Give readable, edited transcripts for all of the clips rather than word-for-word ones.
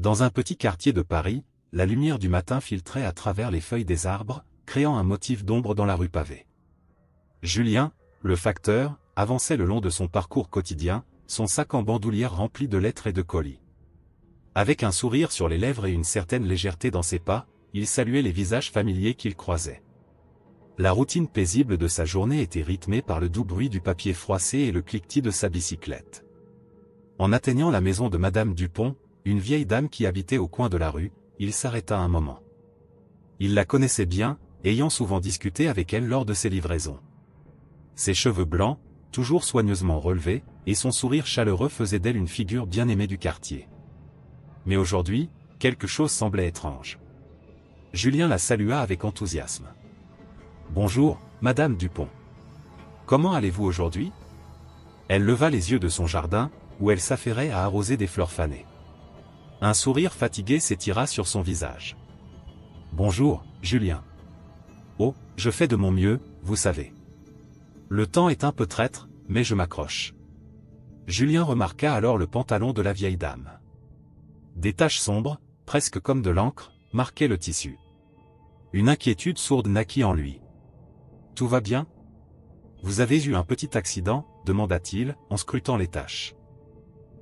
Dans un petit quartier de Paris, la lumière du matin filtrait à travers les feuilles des arbres, créant un motif d'ombre dans la rue pavée. Julien, le facteur, avançait le long de son parcours quotidien, son sac en bandoulière rempli de lettres et de colis. Avec un sourire sur les lèvres et une certaine légèreté dans ses pas, il saluait les visages familiers qu'il croisait. La routine paisible de sa journée était rythmée par le doux bruit du papier froissé et le cliquetis de sa bicyclette. En atteignant la maison de Madame Dupont, une vieille dame qui habitait au coin de la rue, il s'arrêta un moment. Il la connaissait bien, ayant souvent discuté avec elle lors de ses livraisons. Ses cheveux blancs, toujours soigneusement relevés, et son sourire chaleureux faisaient d'elle une figure bien aimée du quartier. Mais aujourd'hui, quelque chose semblait étrange. Julien la salua avec enthousiasme. « Bonjour, Madame Dupont. Comment allez-vous aujourd'hui ?» Elle leva les yeux de son jardin, où elle s'affairait à arroser des fleurs fanées. Un sourire fatigué s'étira sur son visage. « Bonjour, Julien. Oh, je fais de mon mieux, vous savez. Le temps est un peu traître, mais je m'accroche. » Julien remarqua alors le pantalon de la vieille dame. Des taches sombres, presque comme de l'encre, marquaient le tissu. Une inquiétude sourde naquit en lui. « Tout va bien ? Vous avez eu un petit accident ?» demanda-t-il, en scrutant les taches.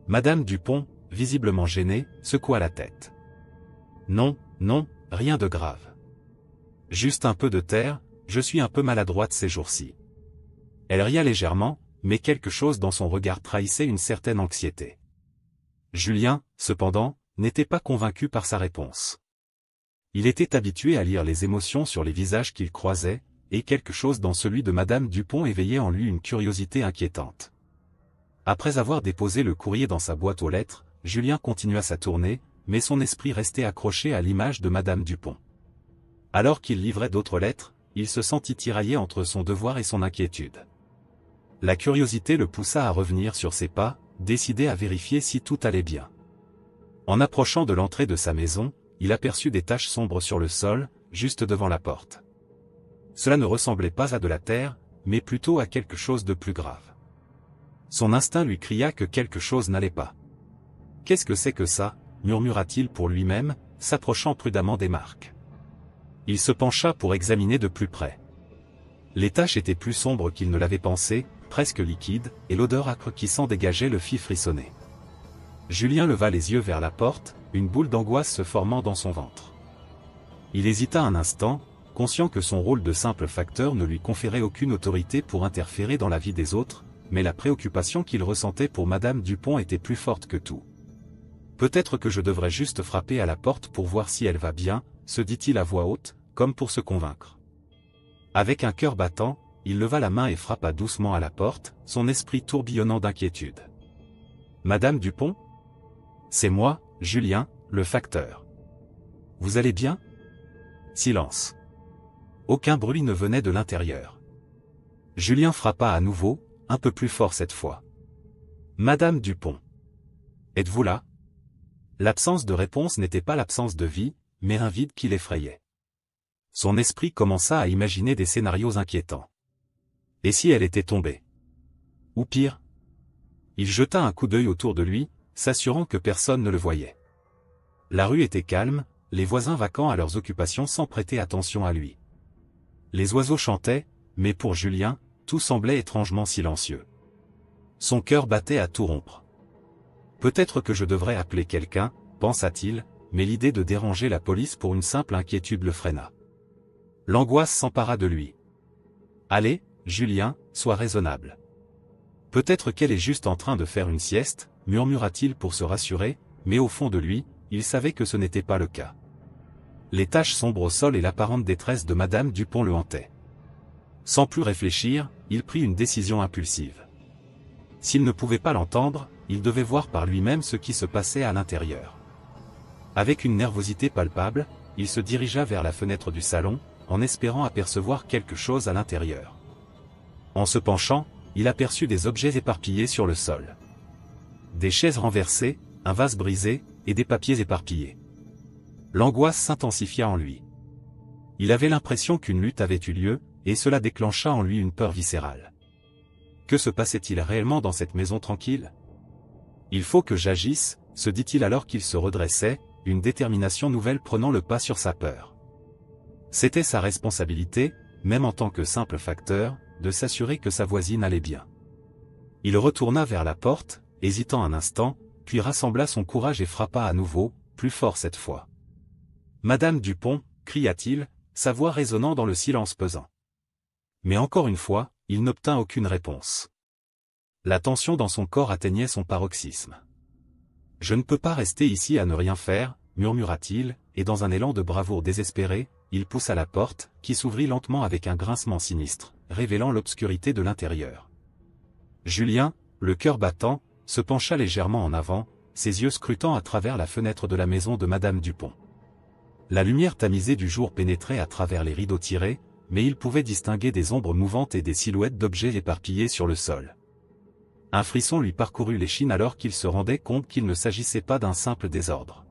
Madame Dupont, visiblement gênée, secoua la tête. « Non, non, rien de grave. Juste un peu de terre, je suis un peu maladroite ces jours-ci. » Elle ria légèrement, mais quelque chose dans son regard trahissait une certaine anxiété. Julien, cependant, n'était pas convaincu par sa réponse. Il était habitué à lire les émotions sur les visages qu'il croisait, et quelque chose dans celui de Madame Dupont éveillait en lui une curiosité inquiétante. Après avoir déposé le courrier dans sa boîte aux lettres, Julien continua sa tournée, mais son esprit restait accroché à l'image de Madame Dupont. Alors qu'il livrait d'autres lettres, il se sentit tiraillé entre son devoir et son inquiétude. La curiosité le poussa à revenir sur ses pas, décidé à vérifier si tout allait bien. En approchant de l'entrée de sa maison, il aperçut des taches sombres sur le sol, juste devant la porte. Cela ne ressemblait pas à de la terre, mais plutôt à quelque chose de plus grave. Son instinct lui cria que quelque chose n'allait pas. « Qu'est-ce que c'est que ça ?» murmura-t-il pour lui-même, s'approchant prudemment des marques. Il se pencha pour examiner de plus près. Les taches étaient plus sombres qu'il ne l'avait pensé, presque liquides, et l'odeur âcre qui s'en dégageait le fit frissonner. Julien leva les yeux vers la porte, une boule d'angoisse se formant dans son ventre. Il hésita un instant, conscient que son rôle de simple facteur ne lui conférait aucune autorité pour interférer dans la vie des autres, mais la préoccupation qu'il ressentait pour Madame Dupont était plus forte que tout. « Peut-être que je devrais juste frapper à la porte pour voir si elle va bien », se dit-il à voix haute, comme pour se convaincre. Avec un cœur battant, il leva la main et frappa doucement à la porte, son esprit tourbillonnant d'inquiétude. « Madame Dupont ? C'est moi, Julien, le facteur. Vous allez bien ? » Silence. Aucun bruit ne venait de l'intérieur. Julien frappa à nouveau, un peu plus fort cette fois. « Madame Dupont. Êtes-vous là ?» L'absence de réponse n'était pas l'absence de vie, mais un vide qui l'effrayait. Son esprit commença à imaginer des scénarios inquiétants. Et si elle était tombée? Ou pire? Il jeta un coup d'œil autour de lui, s'assurant que personne ne le voyait. La rue était calme, les voisins vacants à leurs occupations sans prêter attention à lui. Les oiseaux chantaient, mais pour Julien, tout semblait étrangement silencieux. Son cœur battait à tout rompre. Peut-être que je devrais appeler quelqu'un, pensa-t-il, mais l'idée de déranger la police pour une simple inquiétude le freina. L'angoisse s'empara de lui. Allez, Julien, sois raisonnable. Peut-être qu'elle est juste en train de faire une sieste, murmura-t-il pour se rassurer, mais au fond de lui, il savait que ce n'était pas le cas. Les taches sombres au sol et l'apparente détresse de Madame Dupont le hantaient. Sans plus réfléchir, il prit une décision impulsive. S'il ne pouvait pas l'entendre, il devait voir par lui-même ce qui se passait à l'intérieur. Avec une nervosité palpable, il se dirigea vers la fenêtre du salon, en espérant apercevoir quelque chose à l'intérieur. En se penchant, il aperçut des objets éparpillés sur le sol. Des chaises renversées, un vase brisé, et des papiers éparpillés. L'angoisse s'intensifia en lui. Il avait l'impression qu'une lutte avait eu lieu, et cela déclencha en lui une peur viscérale. Que se passait-il réellement dans cette maison tranquille? Il faut que j'agisse, se dit-il alors qu'il se redressait, une détermination nouvelle prenant le pas sur sa peur. C'était sa responsabilité, même en tant que simple facteur, de s'assurer que sa voisine allait bien. Il retourna vers la porte, hésitant un instant, puis rassembla son courage et frappa à nouveau, plus fort cette fois. « Madame Dupont » cria-t-il, sa voix résonnant dans le silence pesant. Mais encore une fois, il n'obtint aucune réponse. La tension dans son corps atteignait son paroxysme. « Je ne peux pas rester ici à ne rien faire », murmura-t-il, et dans un élan de bravoure désespéré, il poussa la porte, qui s'ouvrit lentement avec un grincement sinistre, révélant l'obscurité de l'intérieur. Julien, le cœur battant, se pencha légèrement en avant, ses yeux scrutant à travers la fenêtre de la maison de Madame Dupont. La lumière tamisée du jour pénétrait à travers les rideaux tirés, mais il pouvait distinguer des ombres mouvantes et des silhouettes d'objets éparpillés sur le sol. Un frisson lui parcourut l'échine alors qu'il se rendait compte qu'il ne s'agissait pas d'un simple désordre.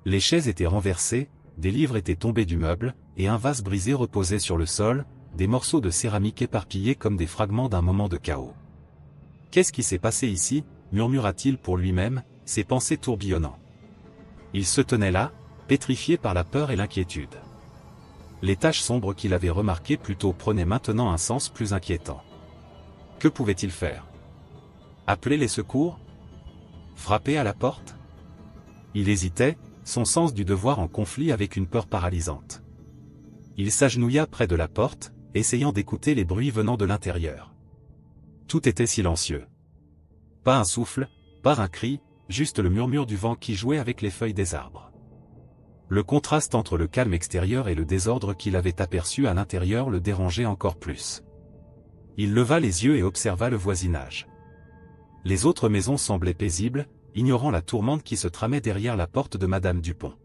Les chaises étaient renversées, des livres étaient tombés du meuble, et un vase brisé reposait sur le sol, des morceaux de céramique éparpillés comme des fragments d'un moment de chaos. « Qu'est-ce qui s'est passé ici » murmura-t-il pour lui-même, ses pensées tourbillonnant. Il se tenait là, pétrifié par la peur et l'inquiétude. Les taches sombres qu'il avait remarquées plus tôt prenaient maintenant un sens plus inquiétant. Que pouvait-il faire? Appeler les secours? Frapper à la porte? Il hésitait, son sens du devoir en conflit avec une peur paralysante. Il s'agenouilla près de la porte, essayant d'écouter les bruits venant de l'intérieur. Tout était silencieux. Pas un souffle, pas un cri, juste le murmure du vent qui jouait avec les feuilles des arbres. Le contraste entre le calme extérieur et le désordre qu'il avait aperçu à l'intérieur le dérangeait encore plus. Il leva les yeux et observa le voisinage. Les autres maisons semblaient paisibles, ignorant la tourmente qui se tramait derrière la porte de Madame Dupont.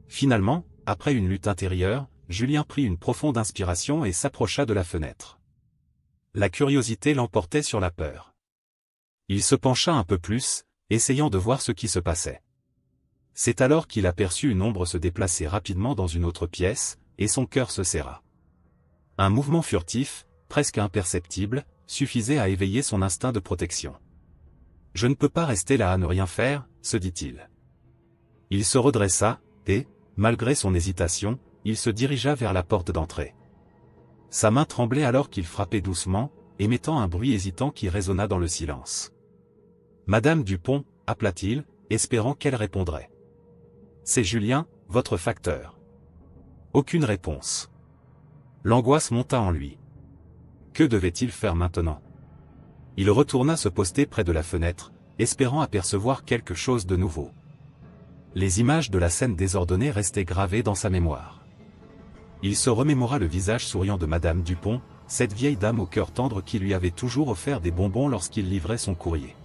Finalement, après une lutte intérieure, Julien prit une profonde inspiration et s'approcha de la fenêtre. La curiosité l'emportait sur la peur. Il se pencha un peu plus, essayant de voir ce qui se passait. C'est alors qu'il aperçut une ombre se déplacer rapidement dans une autre pièce, et son cœur se serra. Un mouvement furtif, presque imperceptible, suffisait à éveiller son instinct de protection. « Je ne peux pas rester là à ne rien faire », se dit-il. Il se redressa, et, malgré son hésitation, il se dirigea vers la porte d'entrée. Sa main tremblait alors qu'il frappait doucement, émettant un bruit hésitant qui résonna dans le silence. « Madame Dupont » appela-t-il, espérant qu'elle répondrait. « C'est Julien, votre facteur. » Aucune réponse. L'angoisse monta en lui. Que devait-il faire maintenant? Il retourna se poster près de la fenêtre, espérant apercevoir quelque chose de nouveau. Les images de la scène désordonnée restaient gravées dans sa mémoire. Il se remémora le visage souriant de Madame Dupont, cette vieille dame au cœur tendre qui lui avait toujours offert des bonbons lorsqu'il livrait son courrier.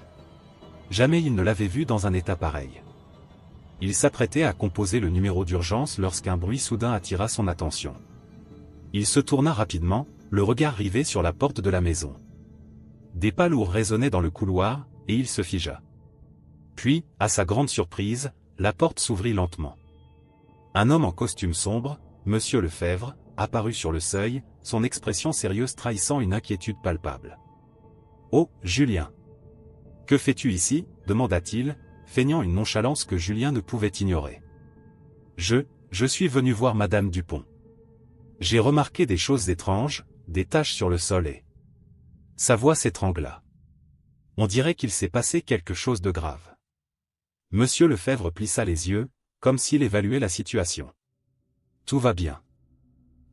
Jamais il ne l'avait vue dans un état pareil. Il s'apprêtait à composer le numéro d'urgence lorsqu'un bruit soudain attira son attention. Il se tourna rapidement, le regard rivé sur la porte de la maison. Des pas lourds résonnaient dans le couloir, et il se figea. Puis, à sa grande surprise, la porte s'ouvrit lentement. Un homme en costume sombre, Monsieur Lefebvre, apparut sur le seuil, son expression sérieuse trahissant une inquiétude palpable. « Oh, Julien! Que fais-tu ici » demanda-t-il, feignant une nonchalance que Julien ne pouvait ignorer. « Je suis venu voir Madame Dupont. J'ai remarqué des choses étranges, des taches sur le sol et... » Sa voix s'étrangla. On dirait qu'il s'est passé quelque chose de grave. Monsieur Lefebvre plissa les yeux, comme s'il évaluait la situation. « Tout va bien.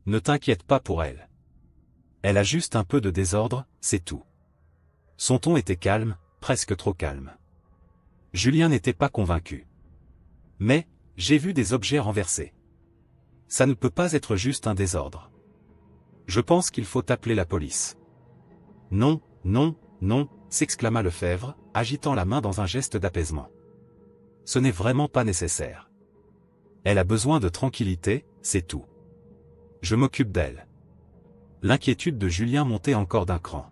Ne t'inquiète pas pour elle. Elle a juste un peu de désordre, c'est tout. » Son ton était calme, presque trop calme. Julien n'était pas convaincu. « Mais, j'ai vu des objets renversés. Ça ne peut pas être juste un désordre. Je pense qu'il faut appeler la police. »« Non, non, non » s'exclama Lefebvre, agitant la main dans un geste d'apaisement. « Ce n'est vraiment pas nécessaire. Elle a besoin de tranquillité, c'est tout. Je m'occupe d'elle. » L'inquiétude de Julien montait encore d'un cran.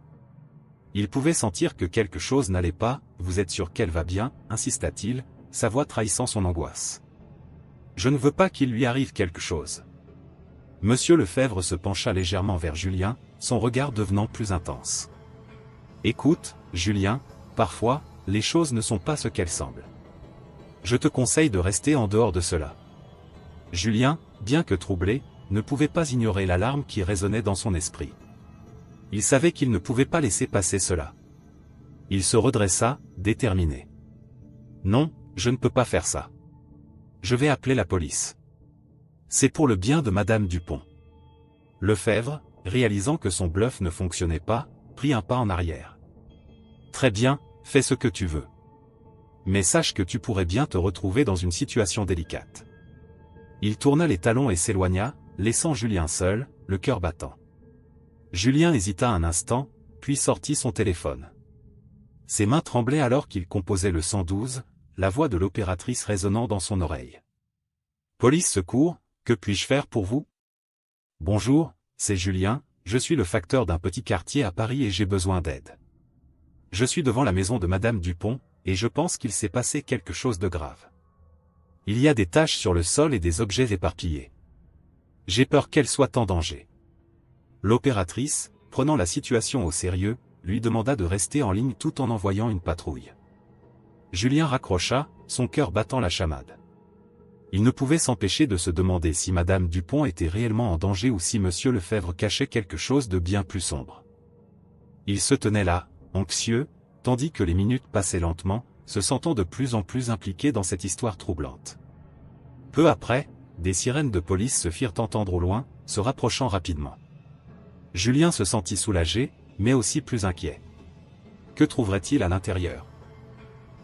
Il pouvait sentir que quelque chose n'allait pas. « Vous êtes sûr qu'elle va bien » insista-t-il, sa voix trahissant son angoisse. « Je ne veux pas qu'il lui arrive quelque chose. » Monsieur Lefebvre se pencha légèrement vers Julien, son regard devenant plus intense. « Écoute, Julien, parfois, les choses ne sont pas ce qu'elles semblent. Je te conseille de rester en dehors de cela. Julien, bien que troublé, ne pouvait pas ignorer l'alarme qui résonnait dans son esprit. Il savait qu'il ne pouvait pas laisser passer cela. Il se redressa, déterminé. Non, je ne peux pas faire ça. Je vais appeler la police. C'est pour le bien de Madame Dupont. Lefebvre, réalisant que son bluff ne fonctionnait pas, prit un pas en arrière. Très bien, fais ce que tu veux. Mais sache que tu pourrais bien te retrouver dans une situation délicate. Il tourna les talons et s'éloigna, laissant Julien seul, le cœur battant. Julien hésita un instant, puis sortit son téléphone. Ses mains tremblaient alors qu'il composait le 112, la voix de l'opératrice résonnant dans son oreille. Police secours, que puis-je faire pour vous? Bonjour, c'est Julien, je suis le facteur d'un petit quartier à Paris et j'ai besoin d'aide. Je suis devant la maison de Madame Dupont, et je pense qu'il s'est passé quelque chose de grave. Il y a des taches sur le sol et des objets éparpillés. J'ai peur qu'elle soit en danger. L'opératrice, prenant la situation au sérieux, lui demanda de rester en ligne tout en envoyant une patrouille. Julien raccrocha, son cœur battant la chamade. Il ne pouvait s'empêcher de se demander si Madame Dupont était réellement en danger ou si Monsieur Lefebvre cachait quelque chose de bien plus sombre. Il se tenait là, anxieux, tandis que les minutes passaient lentement, se sentant de plus en plus impliqué dans cette histoire troublante. Peu après, des sirènes de police se firent entendre au loin, se rapprochant rapidement. Julien se sentit soulagé, mais aussi plus inquiet. Que trouverait-il à l'intérieur?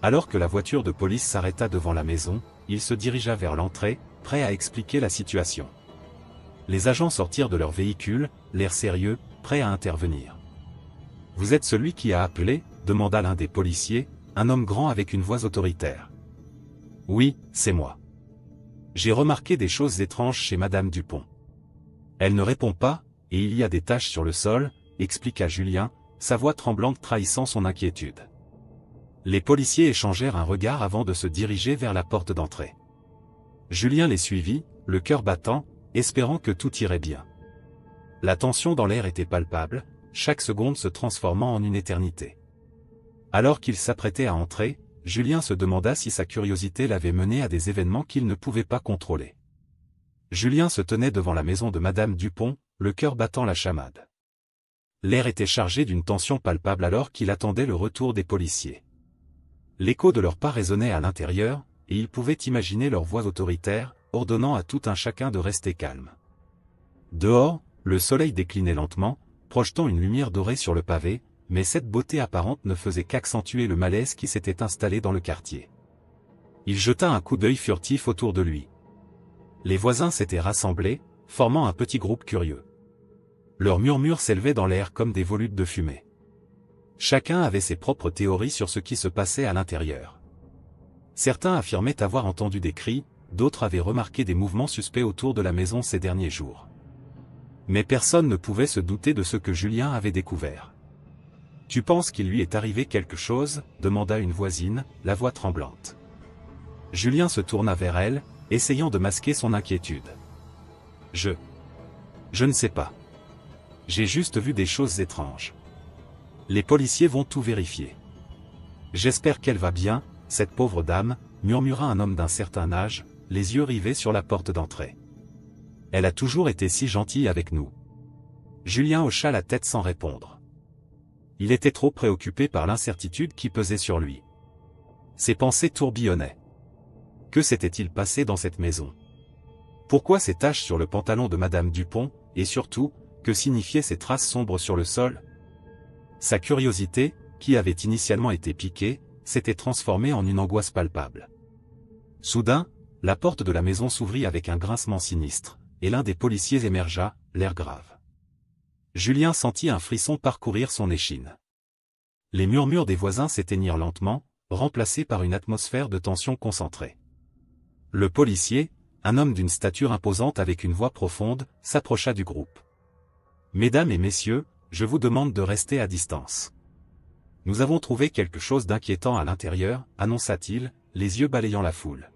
Alors que la voiture de police s'arrêta devant la maison, il se dirigea vers l'entrée, prêt à expliquer la situation. Les agents sortirent de leur véhicule, l'air sérieux, prêts à intervenir. « Vous êtes celui qui a appelé ?» demanda l'un des policiers, un homme grand avec une voix autoritaire. « Oui, c'est moi. J'ai remarqué des choses étranges chez Madame Dupont. Elle ne répond pas, et il y a des taches sur le sol, » expliqua Julien, sa voix tremblante trahissant son inquiétude. Les policiers échangèrent un regard avant de se diriger vers la porte d'entrée. Julien les suivit, le cœur battant, espérant que tout irait bien. La tension dans l'air était palpable, chaque seconde se transformant en une éternité. Alors qu'il s'apprêtait à entrer, Julien se demanda si sa curiosité l'avait mené à des événements qu'il ne pouvait pas contrôler. Julien se tenait devant la maison de Madame Dupont, le cœur battant la chamade. L'air était chargé d'une tension palpable alors qu'il attendait le retour des policiers. L'écho de leurs pas résonnait à l'intérieur, et il pouvait imaginer leur voix autoritaire, ordonnant à tout un chacun de rester calme. Dehors, le soleil déclinait lentement, projetant une lumière dorée sur le pavé, mais cette beauté apparente ne faisait qu'accentuer le malaise qui s'était installé dans le quartier. Il jeta un coup d'œil furtif autour de lui. Les voisins s'étaient rassemblés, formant un petit groupe curieux. Leurs murmures s'élevaient dans l'air comme des volutes de fumée. Chacun avait ses propres théories sur ce qui se passait à l'intérieur. Certains affirmaient avoir entendu des cris, d'autres avaient remarqué des mouvements suspects autour de la maison ces derniers jours. Mais personne ne pouvait se douter de ce que Julien avait découvert. « Tu penses qu'il lui est arrivé quelque chose ?» demanda une voisine, la voix tremblante. Julien se tourna vers elle, essayant de masquer son inquiétude. « Je ne sais pas. J'ai juste vu des choses étranges. Les policiers vont tout vérifier. J'espère qu'elle va bien, cette pauvre dame, » murmura un homme d'un certain âge, les yeux rivés sur la porte d'entrée. « Elle a toujours été si gentille avec nous. » Julien hocha la tête sans répondre. Il était trop préoccupé par l'incertitude qui pesait sur lui. Ses pensées tourbillonnaient. Que s'était-il passé dans cette maison? Pourquoi ces taches sur le pantalon de Madame Dupont, et surtout, que signifiaient ces traces sombres sur le sol? Sa curiosité, qui avait initialement été piquée, s'était transformée en une angoisse palpable. Soudain, la porte de la maison s'ouvrit avec un grincement sinistre, et l'un des policiers émergea, l'air grave. Julien sentit un frisson parcourir son échine. Les murmures des voisins s'éteignirent lentement, remplacés par une atmosphère de tension concentrée. Le policier, un homme d'une stature imposante avec une voix profonde, s'approcha du groupe. « Mesdames et messieurs, je vous demande de rester à distance. Nous avons trouvé quelque chose d'inquiétant à l'intérieur, » annonça-t-il, les yeux balayant la foule.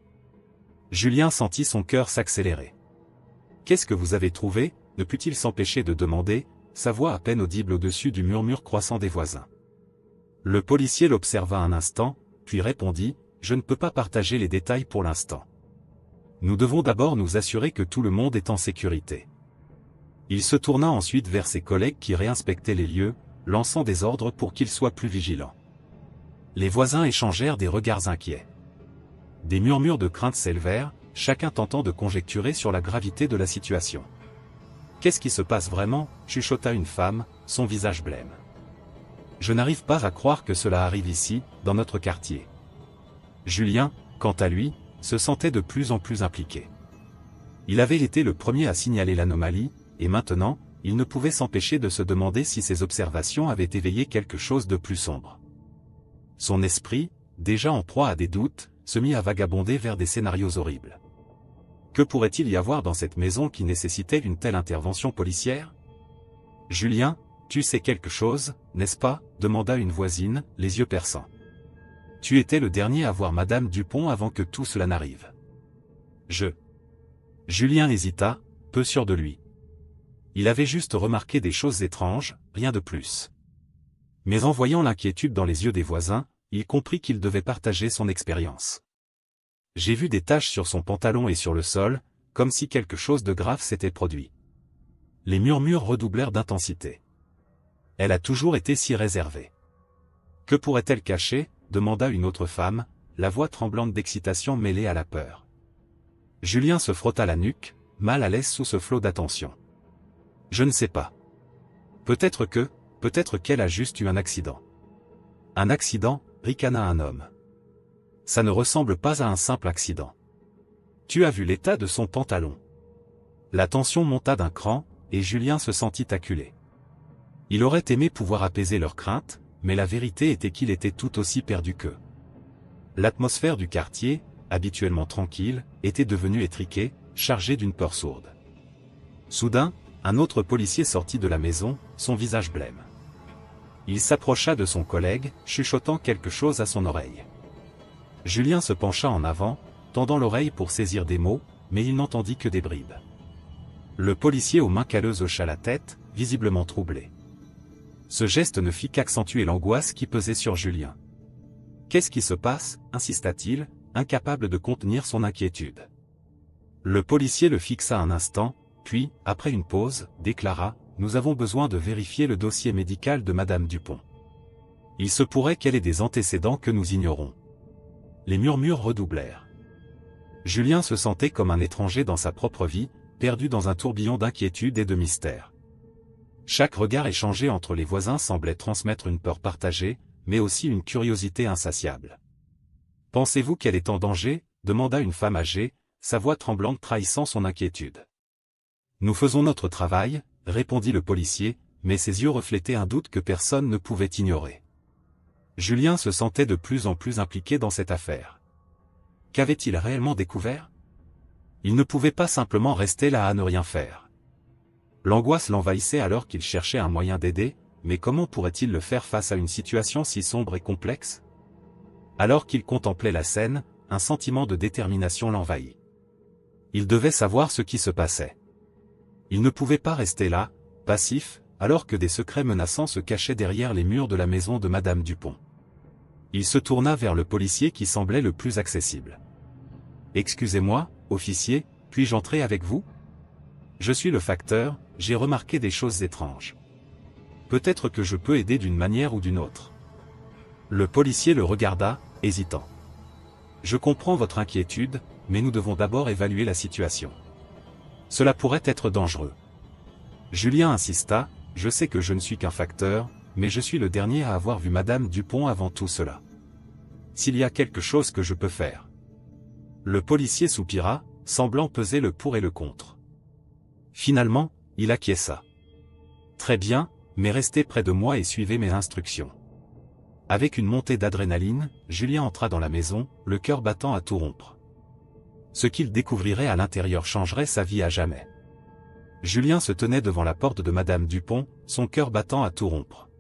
Julien sentit son cœur s'accélérer. « Qu'est-ce que vous avez trouvé ?» ne put-il s'empêcher de demander, sa voix à peine audible au-dessus du murmure croissant des voisins. Le policier l'observa un instant, puis répondit, « je ne peux pas partager les détails pour l'instant. Nous devons d'abord nous assurer que tout le monde est en sécurité. Il se tourna ensuite vers ses collègues qui réinspectaient les lieux, lançant des ordres pour qu'ils soient plus vigilants. Les voisins échangèrent des regards inquiets. Des murmures de crainte s'élevèrent, chacun tentant de conjecturer sur la gravité de la situation. « Qu'est-ce qui se passe vraiment » chuchota une femme, son visage blême. « Je n'arrive pas à croire que cela arrive ici, dans notre quartier. » Julien, quant à lui, se sentait de plus en plus impliqué. Il avait été le premier à signaler l'anomalie, et maintenant, il ne pouvait s'empêcher de se demander si ses observations avaient éveillé quelque chose de plus sombre. Son esprit, déjà en proie à des doutes, se mit à vagabonder vers des scénarios horribles. Que pourrait-il y avoir dans cette maison qui nécessitait une telle intervention policière ? « Julien, tu sais quelque chose, n'est-ce pas » demanda une voisine, les yeux perçants. « Tu étais le dernier à voir Madame Dupont avant que tout cela n'arrive. » Julien hésita, peu sûr de lui. Il avait juste remarqué des choses étranges, rien de plus. Mais en voyant l'inquiétude dans les yeux des voisins, il comprit qu'il devait partager son expérience. « J'ai vu des taches sur son pantalon et sur le sol, comme si quelque chose de grave s'était produit. » Les murmures redoublèrent d'intensité. Elle a toujours été si réservée. « Que pourrait-elle cacher » demanda une autre femme, la voix tremblante d'excitation mêlée à la peur. Julien se frotta la nuque, mal à l'aise sous ce flot d'attention. « Je ne sais pas. Peut-être qu'elle a juste eu un accident. » « Un accident » ricana un homme. « Ça ne ressemble pas à un simple accident. Tu as vu l'état de son pantalon. » La tension monta d'un cran, et Julien se sentit acculé. Il aurait aimé pouvoir apaiser leurs craintes, mais la vérité était qu'il était tout aussi perdu qu'eux. L'atmosphère du quartier, habituellement tranquille, était devenue étriquée, chargée d'une peur sourde. Soudain, un autre policier sortit de la maison, son visage blême. Il s'approcha de son collègue, chuchotant quelque chose à son oreille. Julien se pencha en avant, tendant l'oreille pour saisir des mots, mais il n'entendit que des bribes. Le policier aux mains calleuses hocha la tête, visiblement troublé. Ce geste ne fit qu'accentuer l'angoisse qui pesait sur Julien. « Qu'est-ce qui se passe » insista-t-il, incapable de contenir son inquiétude. Le policier le fixa un instant, puis, après une pause, déclara « Nous avons besoin de vérifier le dossier médical de Madame Dupont. Il se pourrait qu'elle ait des antécédents que nous ignorons. » Les murmures redoublèrent. Julien se sentait comme un étranger dans sa propre vie, perdu dans un tourbillon d'inquiétude et de mystère. Chaque regard échangé entre les voisins semblait transmettre une peur partagée, mais aussi une curiosité insatiable. « Pensez-vous qu'elle est en danger » demanda une femme âgée, sa voix tremblante trahissant son inquiétude. « Nous faisons notre travail » répondit le policier, mais ses yeux reflétaient un doute que personne ne pouvait ignorer. Julien se sentait de plus en plus impliqué dans cette affaire. Qu'avait-il réellement découvert ? Il ne pouvait pas simplement rester là à ne rien faire. L'angoisse l'envahissait alors qu'il cherchait un moyen d'aider, mais comment pourrait-il le faire face à une situation si sombre et complexe ? Alors qu'il contemplait la scène, un sentiment de détermination l'envahit. Il devait savoir ce qui se passait. Il ne pouvait pas rester là, passif, alors que des secrets menaçants se cachaient derrière les murs de la maison de Madame Dupont. Il se tourna vers le policier qui semblait le plus accessible. « Excusez-moi, officier, puis-je entrer avec vous ? Je suis le facteur, j'ai remarqué des choses étranges. Peut-être que je peux aider d'une manière ou d'une autre. » Le policier le regarda, hésitant. « Je comprends votre inquiétude, mais nous devons d'abord évaluer la situation. Cela pourrait être dangereux. » Julien insista, « Je sais que je ne suis qu'un facteur, mais je suis le dernier à avoir vu Madame Dupont avant tout cela. S'il y a quelque chose que je peux faire. » Le policier soupira, semblant peser le pour et le contre. Finalement, il acquiesça. « Très bien, mais restez près de moi et suivez mes instructions. » Avec une montée d'adrénaline, Julien entra dans la maison, le cœur battant à tout rompre. Ce qu'il découvrirait à l'intérieur changerait sa vie à jamais. Julien se tenait devant la porte de Madame Dupont, son cœur battant à tout rompre.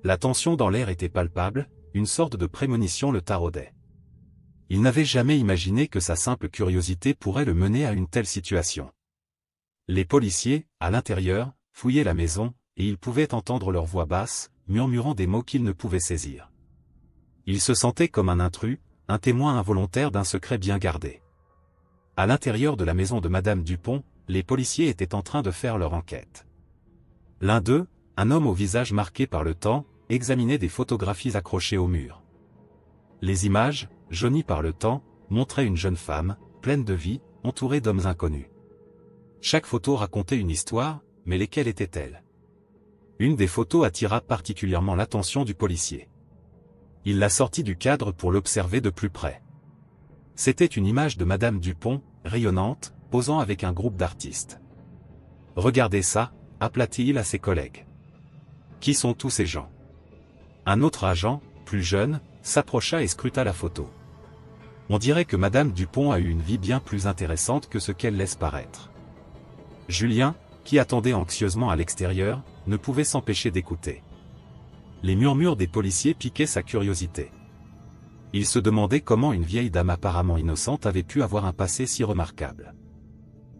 La tension dans l'air était palpable, une sorte de prémonition le taraudait. Il n'avait jamais imaginé que sa simple curiosité pourrait le mener à une telle situation. Les policiers, à l'intérieur, fouillaient la maison, et il pouvait entendre leurs voix basses, murmurant des mots qu'il ne pouvait saisir. Il se sentait comme un intrus, un témoin involontaire d'un secret bien gardé. À l'intérieur de la maison de Madame Dupont, les policiers étaient en train de faire leur enquête. L'un d'eux, un homme au visage marqué par le temps, examinait des photographies accrochées au mur. Les images, jaunies par le temps, montraient une jeune femme, pleine de vie, entourée d'hommes inconnus. Chaque photo racontait une histoire, mais lesquelles étaient-elles? Une des photos attira particulièrement l'attention du policier. Il la sortit du cadre pour l'observer de plus près. C'était une image de Madame Dupont, rayonnante, posant avec un groupe d'artistes. « Regardez ça », aplatit-il à ses collègues. « Qui sont tous ces gens ?» Un autre agent, plus jeune, s'approcha et scruta la photo. On dirait que Madame Dupont a eu une vie bien plus intéressante que ce qu'elle laisse paraître. Julien, qui attendait anxieusement à l'extérieur, ne pouvait s'empêcher d'écouter. Les murmures des policiers piquaient sa curiosité. Il se demandait comment une vieille dame apparemment innocente avait pu avoir un passé si remarquable.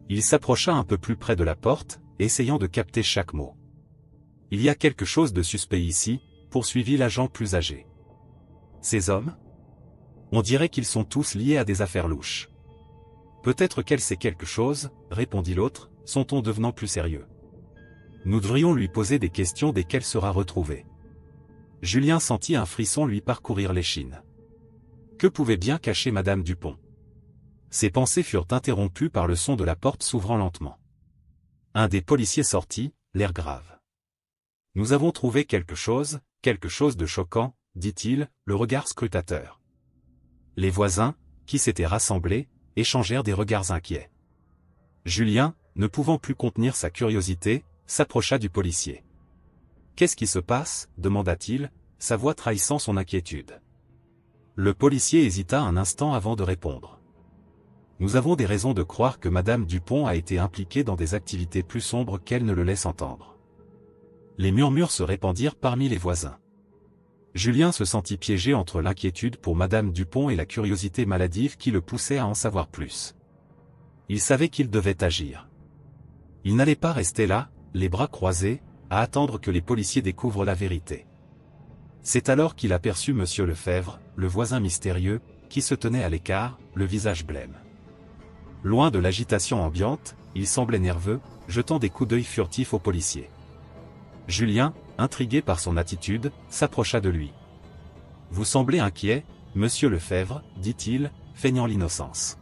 Il s'approcha un peu plus près de la porte, essayant de capter chaque mot. « Il y a quelque chose de suspect ici », poursuivit l'agent plus âgé. « Ces hommes ? On dirait qu'ils sont tous liés à des affaires louches. »« Peut-être qu'elle sait quelque chose, » répondit l'autre, son ton devenant plus sérieux. « Nous devrions lui poser des questions dès qu'elle sera retrouvée. » Julien sentit un frisson lui parcourir l'échine. Que pouvait bien cacher Madame Dupont? Ses pensées furent interrompues par le son de la porte s'ouvrant lentement. Un des policiers sortit, l'air grave. « Nous avons trouvé quelque chose de choquant, » dit-il, le regard scrutateur. Les voisins, qui s'étaient rassemblés, échangèrent des regards inquiets. Julien, ne pouvant plus contenir sa curiosité, s'approcha du policier. « Qu'est-ce qui se passe » demanda-t-il, sa voix trahissant son inquiétude. Le policier hésita un instant avant de répondre. « Nous avons des raisons de croire que Madame Dupont a été impliquée dans des activités plus sombres qu'elle ne le laisse entendre. » Les murmures se répandirent parmi les voisins. Julien se sentit piégé entre l'inquiétude pour Madame Dupont et la curiosité maladive qui le poussait à en savoir plus. Il savait qu'il devait agir. Il n'allait pas rester là, les bras croisés, à attendre que les policiers découvrent la vérité. C'est alors qu'il aperçut Monsieur Lefebvre, le voisin mystérieux, qui se tenait à l'écart, le visage blême. Loin de l'agitation ambiante, il semblait nerveux, jetant des coups d'œil furtifs aux policiers. Julien, intrigué par son attitude, s'approcha de lui. « Vous semblez inquiet, Monsieur Lefebvre, » dit-il, feignant l'innocence.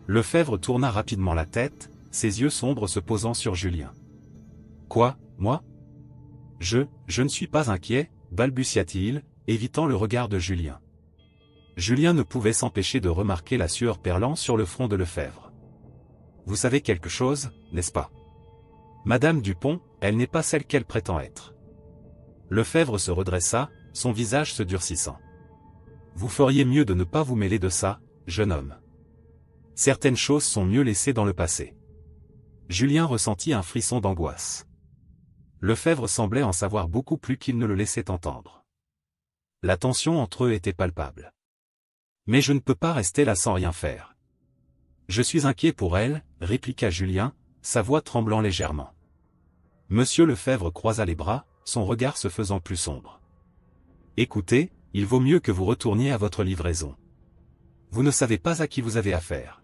Lefebvre tourna rapidement la tête, ses yeux sombres se posant sur Julien. « Quoi, moi ? Je ne suis pas inquiet, » balbutia-t-il, évitant le regard de Julien. Julien ne pouvait s'empêcher de remarquer la sueur perlant sur le front de Lefebvre. « Vous savez quelque chose, n'est-ce pas ? Madame Dupont, elle n'est pas celle qu'elle prétend être. » Lefebvre se redressa, son visage se durcissant. « Vous feriez mieux de ne pas vous mêler de ça, jeune homme. Certaines choses sont mieux laissées dans le passé. » Julien ressentit un frisson d'angoisse. Lefebvre semblait en savoir beaucoup plus qu'il ne le laissait entendre. La tension entre eux était palpable. « Mais je ne peux pas rester là sans rien faire. Je suis inquiet pour elle, » répliqua Julien, sa voix tremblant légèrement. Monsieur Lefebvre croisa les bras, son regard se faisant plus sombre. « Écoutez, il vaut mieux que vous retourniez à votre livraison. Vous ne savez pas à qui vous avez affaire. »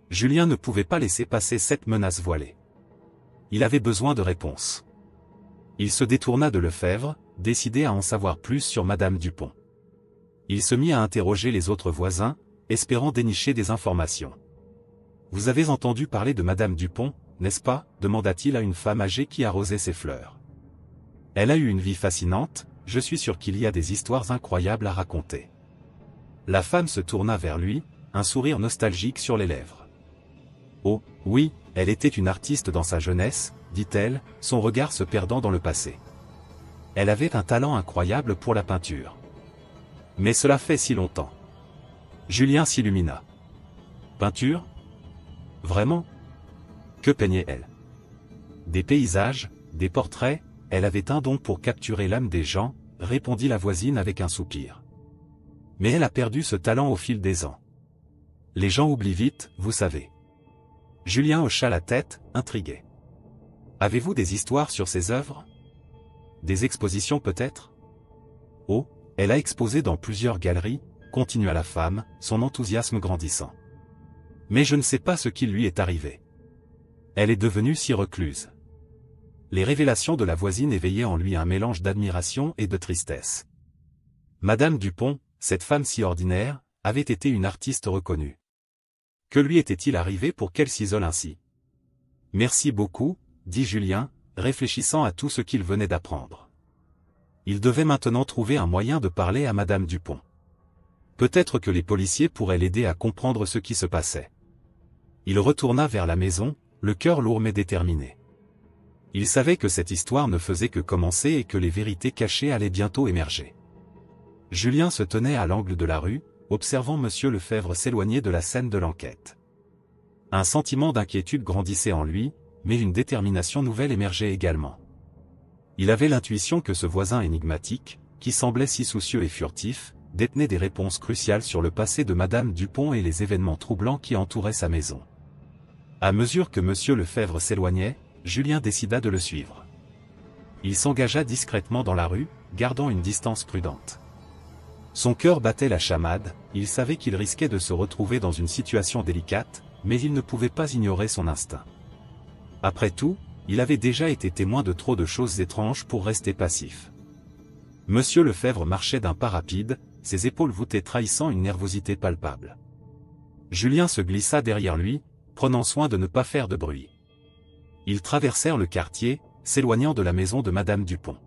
Julien ne pouvait pas laisser passer cette menace voilée. Il avait besoin de réponses. Il se détourna de Lefebvre, décidé à en savoir plus sur Madame Dupont. Il se mit à interroger les autres voisins, espérant dénicher des informations. « Vous avez entendu parler de Madame Dupont, n'est-ce pas » demanda-t-il à une femme âgée qui arrosait ses fleurs. « Elle a eu une vie fascinante, je suis sûr qu'il y a des histoires incroyables à raconter. » La femme se tourna vers lui, un sourire nostalgique sur les lèvres. « Oh, oui, elle était une artiste dans sa jeunesse, » dit-elle, son regard se perdant dans le passé. Elle avait un talent incroyable pour la peinture. Mais cela fait si longtemps. Julien s'illumina. Peinture ? Vraiment ? Que peignait-elle ? Des paysages, des portraits, elle avait un don pour capturer l'âme des gens, répondit la voisine avec un soupir. Mais elle a perdu ce talent au fil des ans. Les gens oublient vite, vous savez. Julien hocha la tête, intrigué. Avez-vous des histoires sur ses œuvres ? Des expositions peut-être ? Oh, elle a exposé dans plusieurs galeries, continua la femme, son enthousiasme grandissant. Mais je ne sais pas ce qui lui est arrivé. Elle est devenue si recluse. Les révélations de la voisine éveillaient en lui un mélange d'admiration et de tristesse. Madame Dupont, cette femme si ordinaire, avait été une artiste reconnue. Que lui était-il arrivé pour qu'elle s'isole ainsi? Merci beaucoup, dit Julien, réfléchissant à tout ce qu'il venait d'apprendre. Il devait maintenant trouver un moyen de parler à Madame Dupont. Peut-être que les policiers pourraient l'aider à comprendre ce qui se passait. Il retourna vers la maison, le cœur lourd mais déterminé. Il savait que cette histoire ne faisait que commencer et que les vérités cachées allaient bientôt émerger. Julien se tenait à l'angle de la rue, observant Monsieur Lefebvre s'éloigner de la scène de l'enquête. Un sentiment d'inquiétude grandissait en lui, mais une détermination nouvelle émergeait également. Il avait l'intuition que ce voisin énigmatique, qui semblait si soucieux et furtif, détenait des réponses cruciales sur le passé de Madame Dupont et les événements troublants qui entouraient sa maison. À mesure que Monsieur Lefebvre s'éloignait, Julien décida de le suivre. Il s'engagea discrètement dans la rue, gardant une distance prudente. Son cœur battait la chamade, il savait qu'il risquait de se retrouver dans une situation délicate, mais il ne pouvait pas ignorer son instinct. Après tout, il avait déjà été témoin de trop de choses étranges pour rester passif. Monsieur Lefebvre marchait d'un pas rapide, ses épaules voûtées trahissant une nervosité palpable. Julien se glissa derrière lui, prenant soin de ne pas faire de bruit. Ils traversèrent le quartier, s'éloignant de la maison de Madame Dupont.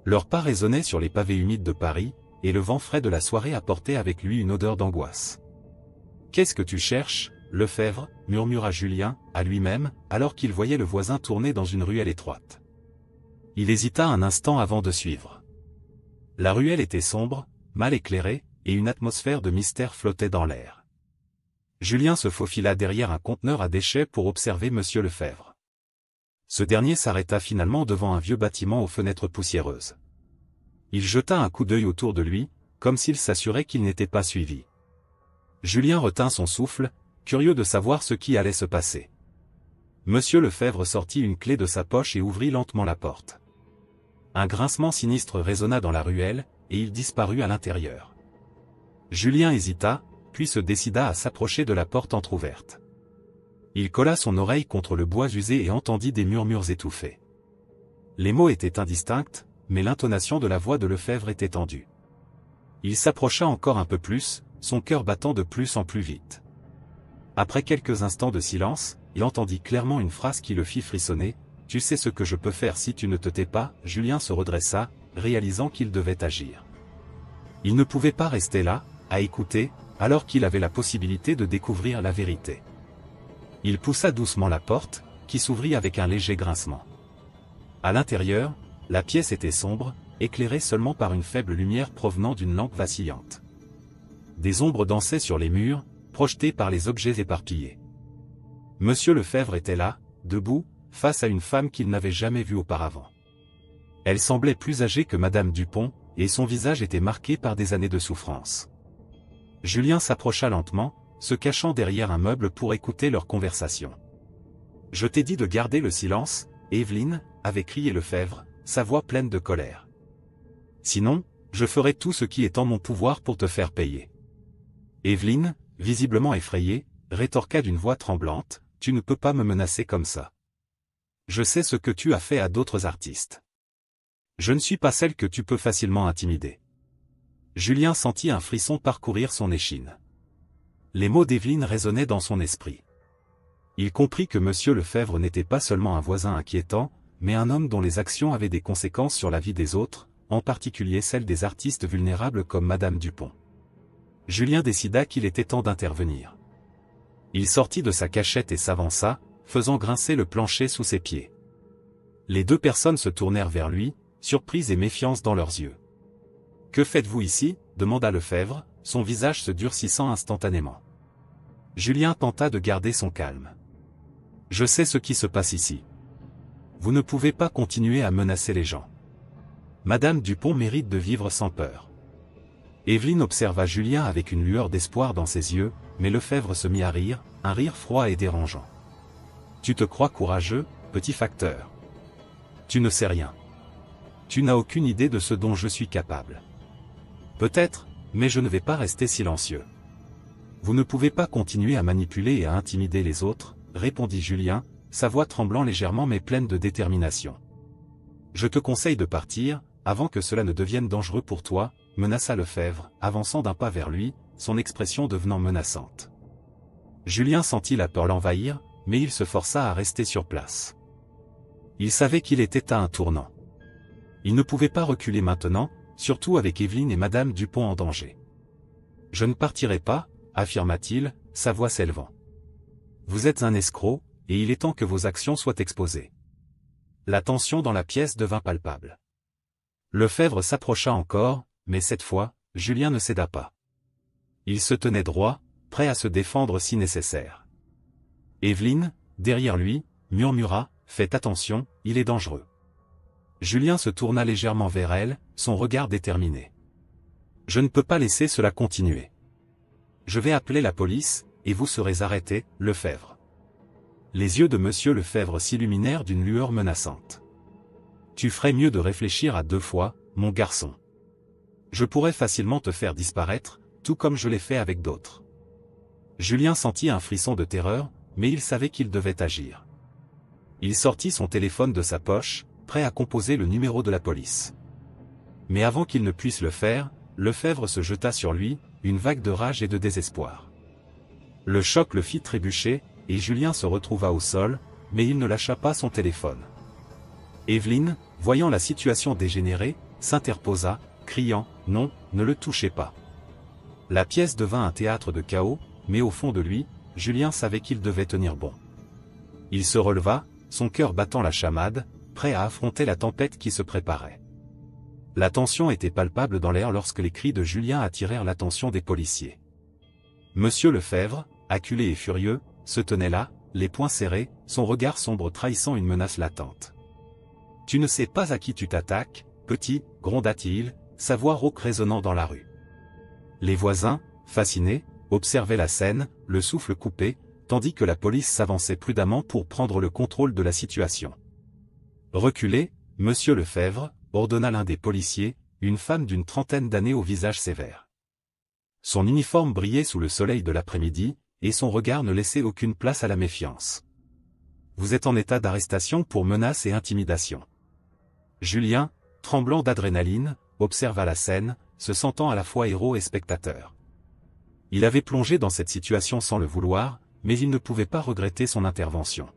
Leurs pas résonnaient sur les pavés humides de Paris, et le vent frais de la soirée apportait avec lui une odeur d'angoisse. « Qu'est-ce que tu cherches, Lefebvre » murmura Julien, à lui-même, alors qu'il voyait le voisin tourner dans une ruelle étroite. Il hésita un instant avant de suivre. La ruelle était sombre, mal éclairée, et une atmosphère de mystère flottait dans l'air. Julien se faufila derrière un conteneur à déchets pour observer Monsieur Lefebvre. Ce dernier s'arrêta finalement devant un vieux bâtiment aux fenêtres poussiéreuses. Il jeta un coup d'œil autour de lui, comme s'il s'assurait qu'il n'était pas suivi. Julien retint son souffle, curieux de savoir ce qui allait se passer. Monsieur Lefebvre sortit une clé de sa poche et ouvrit lentement la porte. Un grincement sinistre résonna dans la ruelle, et il disparut à l'intérieur. Julien hésita, puis se décida à s'approcher de la porte entr'ouverte. Il colla son oreille contre le bois usé et entendit des murmures étouffés. Les mots étaient indistincts, mais l'intonation de la voix de Lefebvre était tendue. Il s'approcha encore un peu plus, son cœur battant de plus en plus vite. Après quelques instants de silence, il entendit clairement une phrase qui le fit frissonner. « Tu sais ce que je peux faire si tu ne te tais pas ?» Julien se redressa, réalisant qu'il devait agir. Il ne pouvait pas rester là, à écouter, alors qu'il avait la possibilité de découvrir la vérité. Il poussa doucement la porte, qui s'ouvrit avec un léger grincement. À l'intérieur, la pièce était sombre, éclairée seulement par une faible lumière provenant d'une lampe vacillante. Des ombres dansaient sur les murs, projetées par les objets éparpillés. Monsieur Lefebvre était là, debout, face à une femme qu'il n'avait jamais vue auparavant. Elle semblait plus âgée que Madame Dupont, et son visage était marqué par des années de souffrance. Julien s'approcha lentement, se cachant derrière un meuble pour écouter leur conversation. « Je t'ai dit de garder le silence, Evelyne » avait crié Lefebvre, sa voix pleine de colère. « Sinon, je ferai tout ce qui est en mon pouvoir pour te faire payer. » Evelyne, visiblement effrayée, rétorqua d'une voix tremblante, « Tu ne peux pas me menacer comme ça. Je sais ce que tu as fait à d'autres artistes. Je ne suis pas celle que tu peux facilement intimider. » Julien sentit un frisson parcourir son échine. Les mots d'Evelyne résonnaient dans son esprit. Il comprit que Monsieur Lefebvre n'était pas seulement un voisin inquiétant, mais un homme dont les actions avaient des conséquences sur la vie des autres, en particulier celle des artistes vulnérables comme Madame Dupont. Julien décida qu'il était temps d'intervenir. Il sortit de sa cachette et s'avança, faisant grincer le plancher sous ses pieds. Les deux personnes se tournèrent vers lui, surprise et méfiance dans leurs yeux. « Que faites-vous ici » demanda Lefebvre, son visage se durcissant instantanément. Julien tenta de garder son calme. « Je sais ce qui se passe ici. Vous ne pouvez pas continuer à menacer les gens. Madame Dupont mérite de vivre sans peur. » Evelyne observa Julien avec une lueur d'espoir dans ses yeux, mais Lefebvre se mit à rire, un rire froid et dérangeant. « Tu te crois courageux, petit facteur. Tu ne sais rien. Tu n'as aucune idée de ce dont je suis capable. Peut-être, mais je ne vais pas rester silencieux. Vous ne pouvez pas continuer à manipuler et à intimider les autres, répondit Julien, sa voix tremblant légèrement mais pleine de détermination. Je te conseille de partir, avant que cela ne devienne dangereux pour toi, menaça Lefebvre, avançant d'un pas vers lui, son expression devenant menaçante. Julien sentit la peur l'envahir, mais il se força à rester sur place. Il savait qu'il était à un tournant. Il ne pouvait pas reculer maintenant, surtout avec Évelyne et Madame Dupont en danger. « Je ne partirai pas », affirma-t-il, sa voix s'élevant. « Vous êtes un escroc, et il est temps que vos actions soient exposées. » La tension dans la pièce devint palpable. Lefebvre s'approcha encore, mais cette fois, Julien ne céda pas. Il se tenait droit, prêt à se défendre si nécessaire. Évelyne, derrière lui, murmura « Faites attention, il est dangereux ». Julien se tourna légèrement vers elle, son regard déterminé. « Je ne peux pas laisser cela continuer. Je vais appeler la police, et vous serez arrêté, Lefebvre. » Les yeux de Monsieur Lefebvre s'illuminèrent d'une lueur menaçante. « Tu ferais mieux de réfléchir à 2 fois, mon garçon. Je pourrais facilement te faire disparaître, tout comme je l'ai fait avec d'autres. » Julien sentit un frisson de terreur, mais il savait qu'il devait agir. Il sortit son téléphone de sa poche, prêt à composer le numéro de la police. Mais avant qu'il ne puisse le faire, Lefebvre se jeta sur lui, une vague de rage et de désespoir. Le choc le fit trébucher, et Julien se retrouva au sol, mais il ne lâcha pas son téléphone. Évelyne, voyant la situation dégénérer, s'interposa, criant « Non, ne le touchez pas ». La pièce devint un théâtre de chaos, mais au fond de lui, Julien savait qu'il devait tenir bon. Il se releva, son cœur battant la chamade, prêt à affronter la tempête qui se préparait. La tension était palpable dans l'air lorsque les cris de Julien attirèrent l'attention des policiers. Monsieur Lefebvre, acculé et furieux, se tenait là, les poings serrés, son regard sombre trahissant une menace latente. « Tu ne sais pas à qui tu t'attaques, petit » gronda-t-il, sa voix rauque résonnant dans la rue. Les voisins, fascinés, observaient la scène, le souffle coupé, tandis que la police s'avançait prudemment pour prendre le contrôle de la situation. « Reculez, monsieur Lefebvre », ordonna l'un des policiers, une femme d'une trentaine d'années au visage sévère. Son uniforme brillait sous le soleil de l'après-midi, et son regard ne laissait aucune place à la méfiance. « Vous êtes en état d'arrestation pour menace et intimidation. » Julien, tremblant d'adrénaline, observa la scène, se sentant à la fois héros et spectateur. Il avait plongé dans cette situation sans le vouloir, mais il ne pouvait pas regretter son intervention.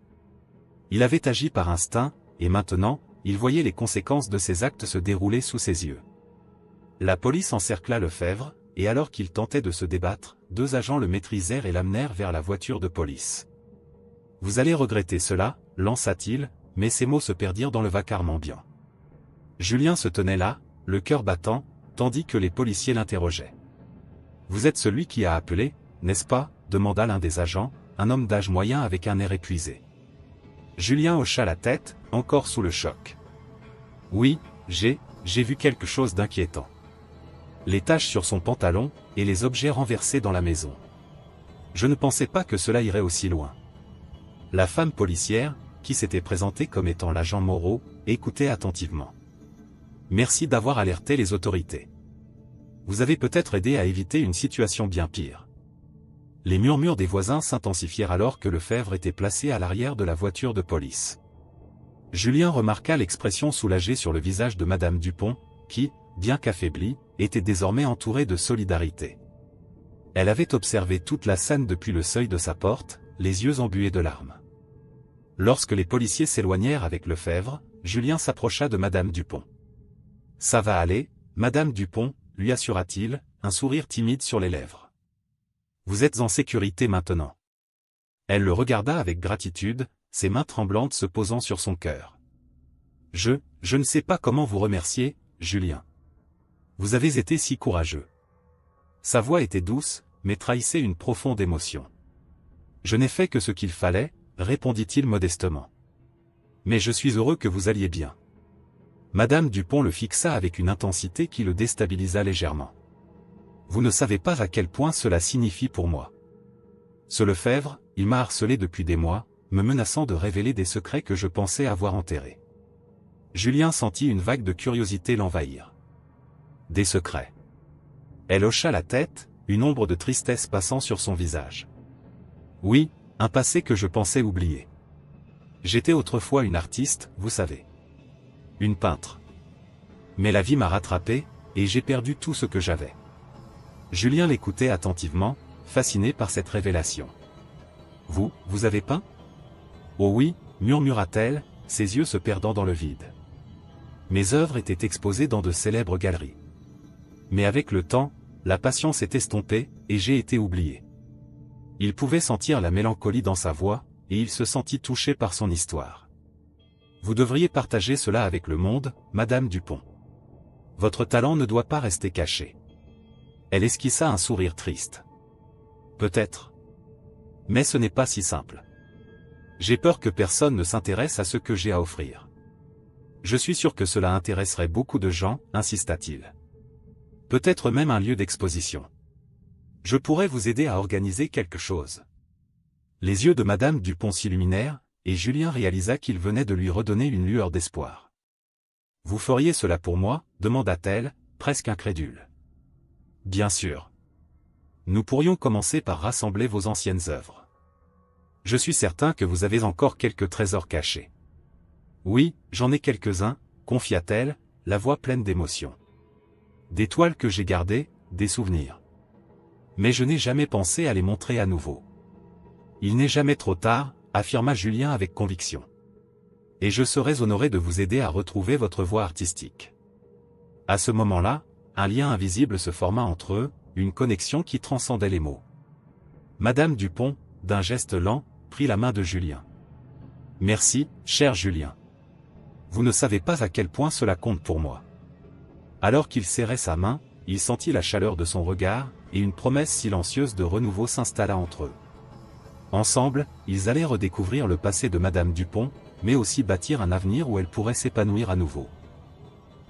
Il avait agi par instinct, et maintenant, il voyait les conséquences de ses actes se dérouler sous ses yeux. La police encercla Lefebvre, et alors qu'il tentait de se débattre, 2 agents le maîtrisèrent et l'amenèrent vers la voiture de police. « Vous allez regretter cela » lança-t-il, mais ses mots se perdirent dans le vacarme ambiant. Julien se tenait là, le cœur battant, tandis que les policiers l'interrogeaient. « Vous êtes celui qui a appelé, n'est-ce pas » demanda l'un des agents, un homme d'âge moyen avec un air épuisé. Julien hocha la tête, encore sous le choc. « Oui, j'ai vu quelque chose d'inquiétant. Les taches sur son pantalon, et les objets renversés dans la maison. Je ne pensais pas que cela irait aussi loin. » La femme policière, qui s'était présentée comme étant l'agent Moreau, écoutait attentivement. « Merci d'avoir alerté les autorités. Vous avez peut-être aidé à éviter une situation bien pire. » Les murmures des voisins s'intensifièrent alors que Lefebvre était placé à l'arrière de la voiture de police. Julien remarqua l'expression soulagée sur le visage de Madame Dupont, qui, bien qu'affaiblie, était désormais entourée de solidarité. Elle avait observé toute la scène depuis le seuil de sa porte, les yeux embués de larmes. Lorsque les policiers s'éloignèrent avec Lefebvre, Julien s'approcha de Madame Dupont. « Ça va aller, Madame Dupont » lui assura-t-il, un sourire timide sur les lèvres. « Vous êtes en sécurité maintenant. » Elle le regarda avec gratitude, ses mains tremblantes se posant sur son cœur. « Je ne sais pas comment vous remercier, Julien. Vous avez été si courageux. » Sa voix était douce, mais trahissait une profonde émotion. « Je n'ai fait que ce qu'il fallait, » répondit-il modestement. « Mais je suis heureux que vous alliez bien. » Madame Dupont le fixa avec une intensité qui le déstabilisa légèrement. « Vous ne savez pas à quel point cela signifie pour moi. Ce Lefebvre, il m'a harcelé depuis des mois, me menaçant de révéler des secrets que je pensais avoir enterrés. » Julien sentit une vague de curiosité l'envahir. « Des secrets. Elle hocha la tête, une ombre de tristesse passant sur son visage. Oui, un passé que je pensais oublier. J'étais autrefois une artiste, vous savez. Une peintre. Mais la vie m'a rattrapé, et j'ai perdu tout ce que j'avais. Julien l'écoutait attentivement, fasciné par cette révélation. Vous avez peint? Oh oui, murmura-t-elle, ses yeux se perdant dans le vide. Mes œuvres étaient exposées dans de célèbres galeries. Mais avec le temps, la passion s'est estompée, et j'ai été oublié. Il pouvait sentir la mélancolie dans sa voix, et il se sentit touché par son histoire. Vous devriez partager cela avec le monde, Madame Dupont. Votre talent ne doit pas rester caché. Elle esquissa un sourire triste. Peut-être. Mais ce n'est pas si simple. J'ai peur que personne ne s'intéresse à ce que j'ai à offrir. Je suis sûr que cela intéresserait beaucoup de gens, insista-t-il. Peut-être même un lieu d'exposition. Je pourrais vous aider à organiser quelque chose. Les yeux de Madame Dupont s'illuminèrent, et Julien réalisa qu'il venait de lui redonner une lueur d'espoir. Vous feriez cela pour moi, demanda-t-elle, presque incrédule. Bien sûr. Nous pourrions commencer par rassembler vos anciennes œuvres. Je suis certain que vous avez encore quelques trésors cachés. Oui, j'en ai quelques-uns, confia-t-elle, la voix pleine d'émotion. Des toiles que j'ai gardées, des souvenirs. Mais je n'ai jamais pensé à les montrer à nouveau. Il n'est jamais trop tard, affirma Julien avec conviction. Et je serais honoré de vous aider à retrouver votre voie artistique. À ce moment-là, un lien invisible se forma entre eux, une connexion qui transcendait les mots. Madame Dupont, d'un geste lent, prit la main de Julien. Merci, cher Julien. Vous ne savez pas à quel point cela compte pour moi. Alors qu'il serrait sa main, il sentit la chaleur de son regard, et une promesse silencieuse de renouveau s'installa entre eux. Ensemble, ils allaient redécouvrir le passé de Madame Dupont, mais aussi bâtir un avenir où elle pourrait s'épanouir à nouveau.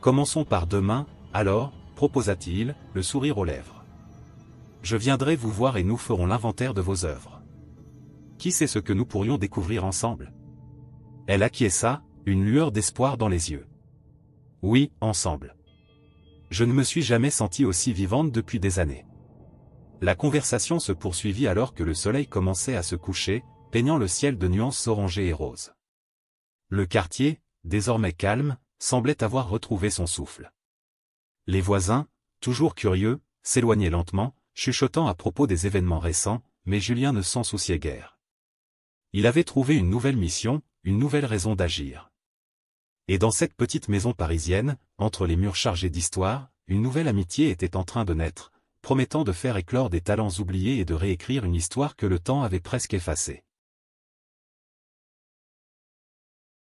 Commençons par demain, alors, proposa-t-il, le sourire aux lèvres. Je viendrai vous voir et nous ferons l'inventaire de vos œuvres. Qui sait ce que nous pourrions découvrir ensemble? Elle acquiesça, une lueur d'espoir dans les yeux. Oui, ensemble. Je ne me suis jamais sentie aussi vivante depuis des années. La conversation se poursuivit alors que le soleil commençait à se coucher, peignant le ciel de nuances orangées et roses. Le quartier, désormais calme, semblait avoir retrouvé son souffle. Les voisins, toujours curieux, s'éloignaient lentement, chuchotant à propos des événements récents, mais Julien ne s'en souciait guère. Il avait trouvé une nouvelle mission, une nouvelle raison d'agir. Et dans cette petite maison parisienne, entre les murs chargés d'histoire, une nouvelle amitié était en train de naître, promettant de faire éclore des talents oubliés et de réécrire une histoire que le temps avait presque effacée.